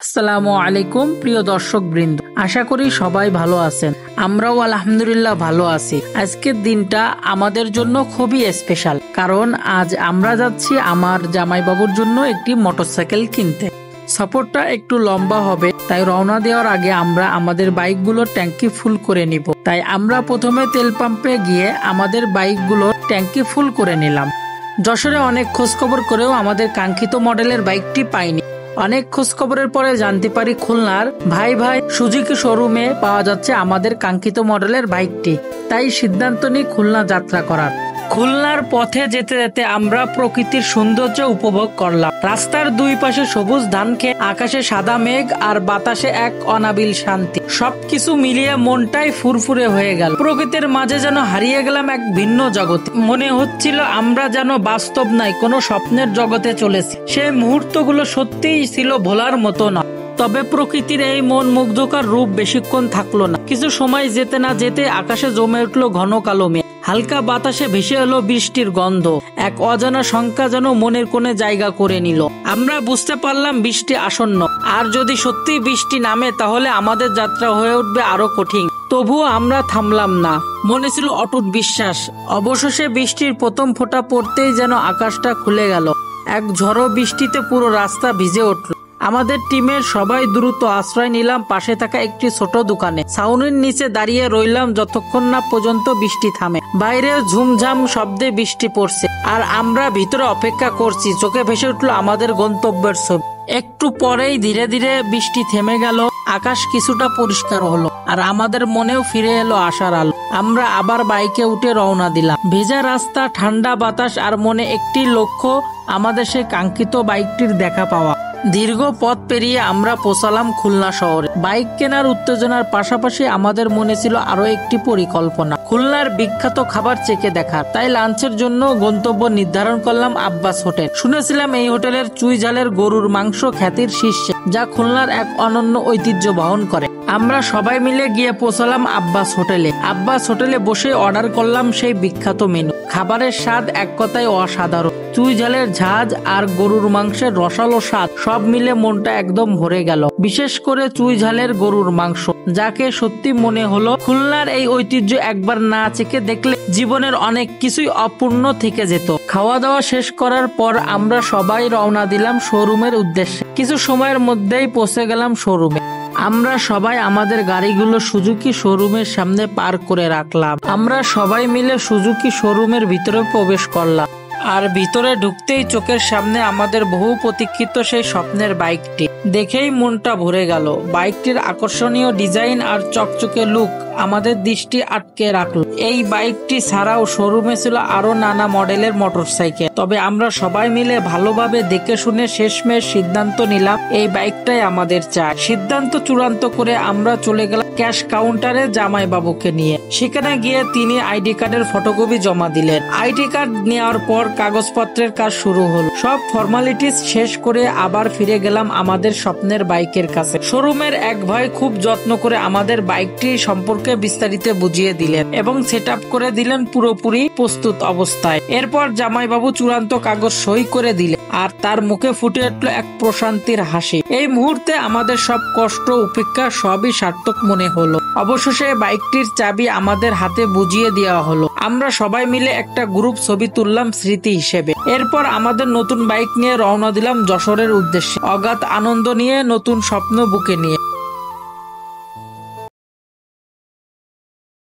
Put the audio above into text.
আসসালামু আলাইকুম প্রিয় দর্শক বৃন্দ, আশা করি সবাই ভালো আছেন। আমরাও আলহামদুলিল্লাহ ভালো আছি। আজকের দিনটা আমাদের জন্য খুবই স্পেশাল, কারণ আজ আমরা যাচ্ছি আমার জামাইবাবুর জন্য একটি মোটরসাইকেল কিনতে। সফরটা একটু লম্বা হবে, তাই রওনা দেওয়ার আগে আমরা আমাদের বাইকগুলোর ট্যাঙ্কি ফুল করে নিব। তাই আমরা প্রথমে তেল পাম্পে গিয়ে আমাদের বাইকগুলোর ট্যাঙ্কি ফুল করে নিলাম। যশোরে অনেক খোঁজখবর করেও আমাদের কাঙ্ক্ষিত মডেলের বাইকটি পাইনি। অনেক খোঁজখবরের পরে জানতে পারি খুলনার ভাই ভাই সুজুকি শোরুমে পাওয়া যাচ্ছে আমাদের কাঙ্ক্ষিত মডেলের বাইকটি। তাই সিদ্ধান্ত নিই খুলনা যাত্রা করার। খুলনার পথে যেতে যেতে আমরা প্রকৃতির সৌন্দর্য উপভোগ করলাম। রাস্তার দুই পাশে সবুজ ধান খেত, আকাশে সাদা মেঘ আর বাতাসে এক অনাবিল শান্তি। সবকিছু মিলিয়ে মনটাই ফুরফুরে হয়ে গেল। প্রকৃতির মাঝে যেন হারিয়ে গেলাম এক ভিন্ন জগতে। মনে হচ্ছিল আমরা যেন বাস্তব নাই, কোনো স্বপ্নের জগতে চলেছি। সেই মুহূর্তগুলো সত্যিই ছিল ভোলার মতো না। তবে প্রকৃতির এই মন মুগ্ধকর রূপ বেশিক্ষণ থাকলো না। কিছু সময় যেতে না যেতে আকাশে জমে উঠলো ঘন কালো মেঘ। হালকা বাতাসে ভেসে এলো বৃষ্টির গন্ধ। এক অজানা শঙ্কা যেন মনের কোণে জায়গা করে নিল। আমরা বুঝতে পারলাম বৃষ্টি আসন্ন, আর যদি সত্যি বৃষ্টি নামে তাহলে আমাদের যাত্রা হয়ে উঠবে আরো কঠিন। তবুও আমরা থামলাম না, মনে ছিল অটুট বিশ্বাস। অবশেষে বৃষ্টির প্রথম ফোঁটা পড়তেই যেন আকাশটা খুলে গেল। এক ঝড়ো বৃষ্টিতে পুরো রাস্তা ভিজে উঠল। আমাদের টিমের সবাই দ্রুত আশ্রয় নিলাম পাশে থাকা একটি ছোট দোকানে। ছাউনির নিচে দাঁড়িয়ে রইলাম যতক্ষণ না পর্যন্ত বৃষ্টি থামে। বাইরে ঝুমঝাম শব্দে বৃষ্টি পড়ছে, আর আমরা ভিতরে অপেক্ষা করছি। চোখে ভেসে উঠলো আমাদের গন্তব্যের ছবি। একটু পরেই ধীরে ধীরে বৃষ্টি থেমে গেল, আকাশ কিছুটা পরিষ্কার হলো, আর আমাদের মনেও ফিরে এলো আশার আলো। আমরা আবার বাইকে উঠে রওনা দিলাম। ভেজা রাস্তা, ঠান্ডা বাতাস, আর মনে একটি লক্ষ্য, আমাদের সেই কাঙ্ক্ষিত বাইকটির দেখা পাওয়া। দীর্ঘ পথ পেরিয়ে আমরা পৌঁছালাম খুলনা শহরে। বাইক কেনার উত্তেজনার পাশাপাশি আমাদের মনে ছিল আরো একটি পরিকল্পনা, খুলনার বিখ্যাত খাবার চেখে দেখার। তাই লাঞ্চের জন্য গন্তব্য নির্ধারণ করলাম আব্বাস হোটেল। শুনেছিলাম এই হোটেলের চুই ঝালের গরুর মাংস খ্যাতির শীর্ষে, যা খুলনার এক অনন্য ঐতিহ্য বহন করে। আমরা সবাই মিলে গিয়ে পৌঁছালাম আব্বাস হোটেলে। আব্বাস হোটেলে বসে অর্ডার করলাম সেই বিখ্যাত মেনু। খাবারের স্বাদ এক কথায় অসাধারণ। চুই ঝালের ঝাঁজ আর গরুর মাংসের রসালো স্বাদ সব মিলে মনটা একদম ভরে গেল। বিশেষ করে চুই ঝালের গরুর মাংস, যাকে সত্যি মনে হলো খুলনার এই ঐতিহ্য একবার না চেখে দেখলে জীবনের অনেক কিছুই অপূর্ণ থেকে যেত। খাওয়া দাওয়া শেষ করার পর আমরা সবাই রওনা দিলাম শোরুমের উদ্দেশ্যে। কিছু সময়ের মধ্যেই পৌঁছে গেলাম শোরুমে। আমরা সবাই আমাদের গাড়িগুলো সুজুকি শোরুমের সামনে পার্ক করে রাখলাম। আমরা সবাই মিলে সুজুকি শোরুমের ভিতরে প্রবেশ করলাম, আর ভিতরে ঢুকতেই চোখের সামনে আমাদের বহু প্রতীক্ষিত সেই স্বপ্নের বাইকটি। দেখেই মনটা ভরে গেল। বাইকটির আকর্ষণীয় ডিজাইন আর চকচকে লুক আমাদের দৃষ্টি আটকে রাখলো। এই বাইকটি ছাড়াও শোরুমে ছিল আরো নানা মডেলের মোটরসাইকেল। তবে আমরা সবাই মিলে ভালোভাবে দেখে শুনে শেষমেশ সিদ্ধান্ত নিলাম এই বাইকটাই আমাদের চাই। সিদ্ধান্ত চূড়ান্ত করে আমরা চলে গেলাম ক্যাশ কাউন্টারে জামাইবাবুকে নিয়ে। সেখানে গিয়ে তিনি আইডি কার্ডের ফটোকপি জমা দিলেন। আইডি কার্ড নেওয়ার পর কাগজপত্রের কাজ শুরু হলো। সব ফর্মালিটিস শেষ করে আবার ফিরে গেলাম আমাদের স্বপ্নের বাইকের কাছে। শোরুমের এক ভাই খুব যত্ন করে আমাদের বাইকটি সম্পর্কে বিস্তারিত বুঝিয়ে দিলেন এবং সেট আপ করে দিলেন পুরোপুরি প্রস্তুত অবস্থায়। এরপর জামাইবাবু চূড়ান্ত কাগজ সই করে দিলেন, আর তার মুখে ফুটে উঠল এক প্রশান্তির হাসি। এই মুহূর্তে আমাদের সব কষ্ট উপেক্ষা সবই সার্থক মনে হলো। অবশেষে বাইকটির চাবি আমাদের হাতে বুঝিয়ে দেওয়া হলো। আমরা সবাই মিলে একটা গ্রুপ ছবি তুললাম স্মৃতি হিসেবে। এরপর আমাদের নতুন বাইক নিয়ে রওনা দিলাম যশোরের উদ্দেশ্যে, অগাধ আনন্দ নিয়ে, নতুন স্বপ্ন বুকে নিয়ে।